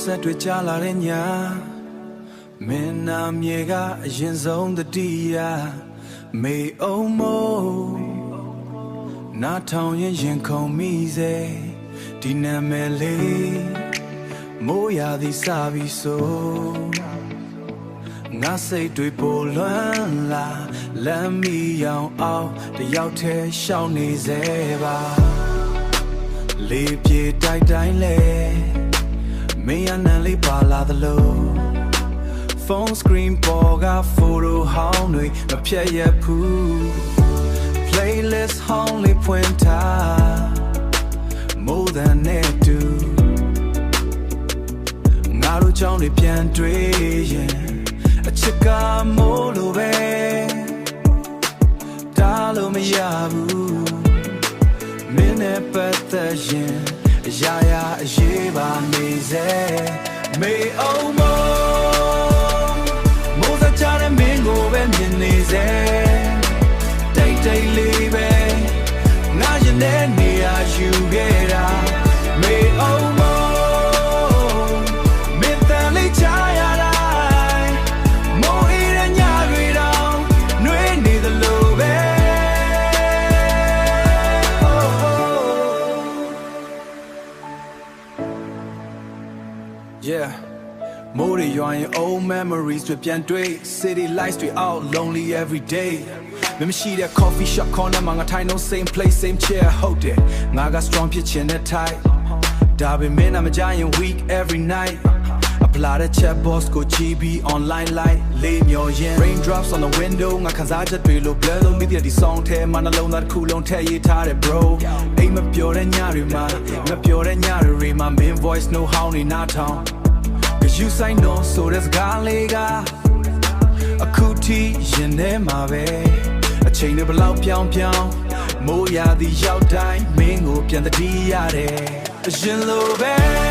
ဆက်တွေကြလာတဲ့ညမင်းနာမြေကအရင်ဆုံးတတိယမေအောင်မို့နားထောင်ရင်ခုန်မိစေဒီနာမည်လေးမိုးရာသီစပြီဆိုငါစိတ်တွေပိုလွမ်းလာလမ်းမီအောင်အောင်တယောက်တည်းရှောင်နေစေပါလေးပြေတိုက်တိုင်းလဲမင်းရနံလေးပါလာသလို phone screen ပေါ်က photo ဟောင်းတွေမဖြတ်ရဘူး playlist ဟောင်းလေးဖွင့်ထား more than it do ငါတို့ကြောင့်တွေပြန်တွေ့ရင်အချစ်ကမိုးလိုပဲတားလို့မရဘူးမင်းနဲ့ပတ်သက်ရင်အရာရာအရေးပါနေစေမေအောင်မိုးစကြတဲ့မင်းကိုပဲမြင်နေစေတိတ်တိတ်လေးပဲငါရင်ထဲနေရာယူခဲ့တာမေအောင်မင်းတန်လေးချရတာမိုးအေးတဲ့ညတွေတောင်နှွေးနေသလိုပဲ Yeah မိုးတွေရွာရင် old memories တွေပြန်တွေ့ city lights တွေ out lonely every day မမရှိတဲ့ coffee shop corner မှာငါထိုင်တော့ same place same chair ဟုတ်တယ်ငါက strong ဖြစ်ချင်တဲ့ type ဒါပေမဲ့မကြရင် weak every night apply the chat box ကို GB online light လေးမျောရင် raindrops on the window ငါခံစားချက်တွေလို blur လို့မိတဲ့ဒီ song ထဲမှာနှလုံးသားတစ်ခုလုံးထည့်ရေးထားတယ် bro အိမ်မပျော်တဲ့ညတွေမှာမပျော်တဲ့ညတွေမှာ main voice no how နေနားထောင် Cause you say no so there's galega အခုထိရင်ထဲမှာပဲအချိန်တွေဘလောက်ပြောင်းပြောင်းမိုးရာသီရောက်တိုင်းမင်းကိုပြန်တတိရတယ်အရင်လိုပဲ